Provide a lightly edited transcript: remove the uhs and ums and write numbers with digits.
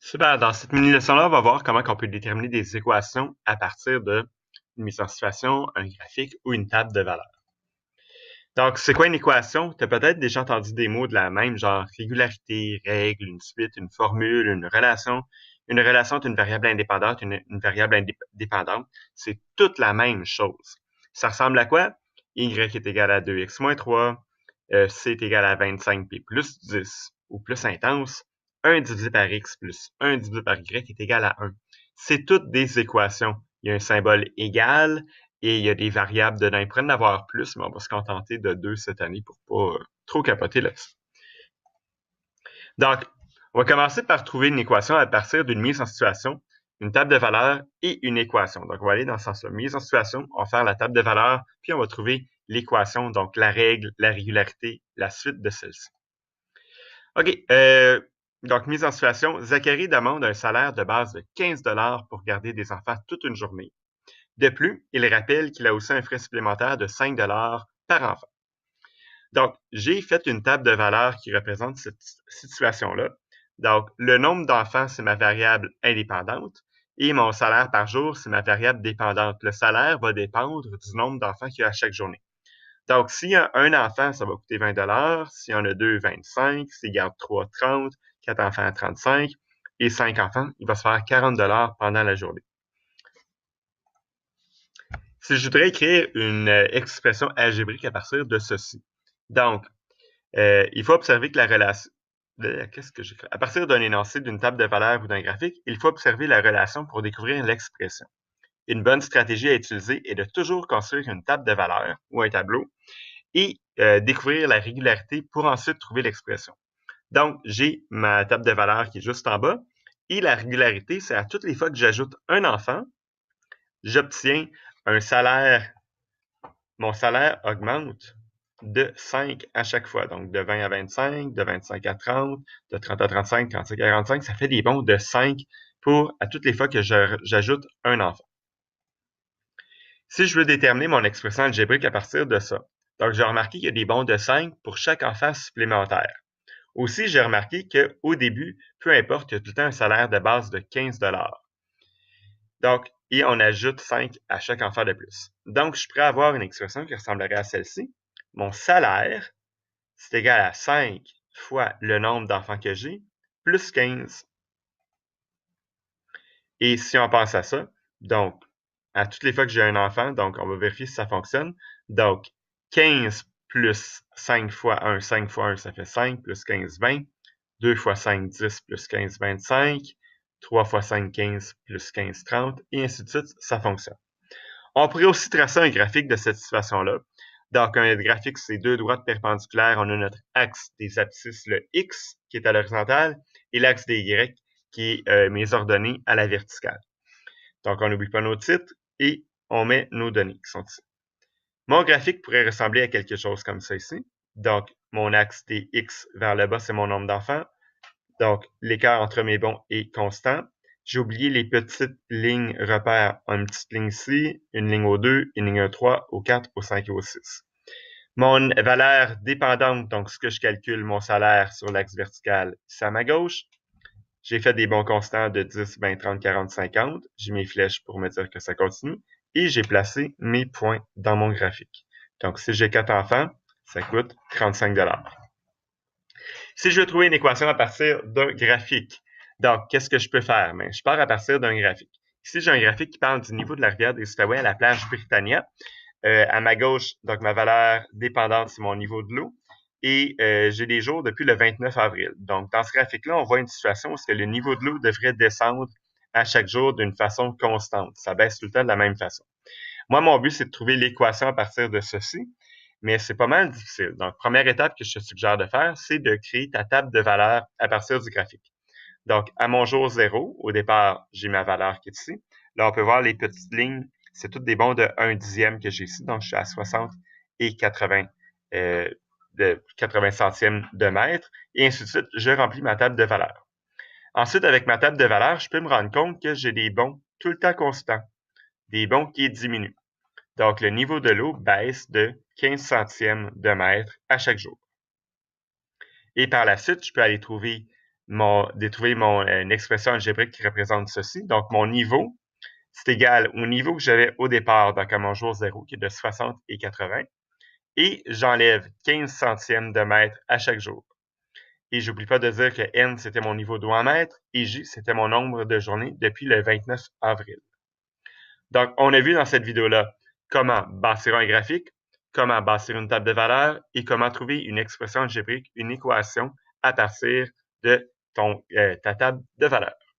Super. Dans cette mini-leçon-là, on va voir comment on peut déterminer des équations à partir d'une mise en situation, un graphique ou une table de valeurs. Donc, c'est quoi une équation? Tu as peut-être déjà entendu des mots de la même, genre régularité, règle, une suite, une formule, une relation. Une relation est une variable indépendante, une variable indépendante. C'est toute la même chose. Ça ressemble à quoi? Y est égal à 2x moins 3, c est égal à 25p plus 10, ou plus intense, 1 divisé par x plus 1 divisé par y est égal à 1. C'est toutes des équations. Il y a un symbole égal, et il y a des variables dedans. Il pourrait en avoir plus, mais on va se contenter de 2 cette année pour pas trop capoter là-dessus. Donc, on va commencer par trouver une équation à partir d'une mise en situation, une table de valeurs et une équation. Donc, on va aller dans ce sens-là. Mise en situation, on va faire la table de valeurs, puis on va trouver l'équation, donc la règle, la régularité, la suite de celle-ci. OK. Donc, mise en situation, Zachary demande un salaire de base de 15 $ pour garder des enfants toute une journée. De plus, il rappelle qu'il a aussi un frais supplémentaire de 5 $ par enfant. Donc, j'ai fait une table de valeurs qui représente cette situation-là. Donc, le nombre d'enfants, c'est ma variable indépendante et mon salaire par jour, c'est ma variable dépendante. Le salaire va dépendre du nombre d'enfants qu'il y a à chaque journée. Donc, s'il y a un enfant, ça va coûter 20 $. S'il y en a deux, 25. S'il garde 3, 30. 4 enfants, 35. Et 5 enfants, il va se faire 40 $ pendant la journée. Si je voudrais écrire une expression algébrique à partir de ceci. Donc, il faut observer que la relation... Qu'est-ce que j'écris? À partir d'un énoncé, d'une table de valeurs ou d'un graphique, il faut observer la relation pour découvrir l'expression. Une bonne stratégie à utiliser est de toujours construire une table de valeurs ou un tableau et découvrir la régularité pour ensuite trouver l'expression. Donc, j'ai ma table de valeurs qui est juste en bas et la régularité, c'est à toutes les fois que j'ajoute un enfant, j'obtiens un salaire. Mon salaire augmente de 5 à chaque fois. Donc, de 20 à 25, de 25 à 30, de 30 à 35, 35 à 45. Ça fait des bons de 5 pour à toutes les fois que j'ajoute un enfant. Si je veux déterminer mon expression algébrique à partir de ça, donc j'ai remarqué qu'il y a des bons de 5 pour chaque enfant supplémentaire. Aussi, j'ai remarqué qu'au début, peu importe, il y a tout le temps un salaire de base de 15 $. Donc, et on ajoute 5 à chaque enfant de plus. Donc, je pourrais avoir une expression qui ressemblerait à celle-ci. Mon salaire, c'est égal à 5 fois le nombre d'enfants que j'ai, plus 15. Et si on pense à ça, donc, à toutes les fois que j'ai un enfant, donc on va vérifier si ça fonctionne. Donc, 15 plus 5 fois 1, 5 fois 1, ça fait 5, plus 15, 20. 2 fois 5, 10, plus 15, 25. 3 fois 5, 15, plus 15, 30, et ainsi de suite, ça fonctionne. On pourrait aussi tracer un graphique de cette situation-là. Donc, un graphique, c'est deux droites perpendiculaires. On a notre axe des abscisses, le X, qui est à l'horizontale, et l'axe des Y, qui est mes ordonnées à la verticale. Donc, on n'oublie pas nos titres et on met nos données qui sont ici. Mon graphique pourrait ressembler à quelque chose comme ça ici. Donc, mon axe des X vers le bas, c'est mon nombre d'enfants. Donc, l'écart entre mes bons est constant. J'ai oublié les petites lignes repères. Une petite ligne ici, une ligne au 2, une ligne au 3, au 4, au 5 et au 6. Mon valeur dépendante, donc ce que je calcule, mon salaire sur l'axe vertical, c'est à ma gauche. J'ai fait des bons constants de 10, 20, 30, 40, 50. J'ai mes flèches pour me dire que ça continue. Et j'ai placé mes points dans mon graphique. Donc, si j'ai 4 enfants, ça coûte 35 $. Si je veux trouver une équation à partir d'un graphique, donc, qu'est-ce que je peux faire? Bien, je pars à partir d'un graphique. Ici, j'ai un graphique qui parle du niveau de la rivière des Outaouais à la plage Britannia. À ma gauche, donc ma valeur dépendante, c'est mon niveau de l'eau. Et j'ai des jours depuis le 29 avril. Donc, dans ce graphique-là, on voit une situation où le niveau de l'eau devrait descendre à chaque jour d'une façon constante. Ça baisse tout le temps de la même façon. Moi, mon but, c'est de trouver l'équation à partir de ceci, mais c'est pas mal difficile. Donc, première étape que je te suggère de faire, c'est de créer ta table de valeurs à partir du graphique. Donc, à mon jour 0, au départ, j'ai ma valeur qui est ici. Là, on peut voir les petites lignes. C'est toutes des bons de 1 dixième que j'ai ici. Donc, je suis à 60 et 80, de 80 centièmes de mètre. Et ainsi de suite, je remplis ma table de valeurs. Ensuite, avec ma table de valeurs, je peux me rendre compte que j'ai des bons tout le temps constants, des bons qui diminuent. Donc, le niveau de l'eau baisse de 15 centièmes de mètre à chaque jour. Et par la suite, je peux aller trouver trouver une expression algébrique qui représente ceci. Donc, mon niveau, c'est égal au niveau que j'avais au départ, donc à mon jour 0, qui est de 60 et 80. Et j'enlève 15 centièmes de mètre à chaque jour. Et j'oublie pas de dire que N, c'était mon niveau d'eau en mètres, et J, c'était mon nombre de journées depuis le 29 avril. Donc, on a vu dans cette vidéo-là comment bâtir un graphique, comment bâtir une table de valeurs et comment trouver une expression algébrique, une équation à partir de ta table de valeurs.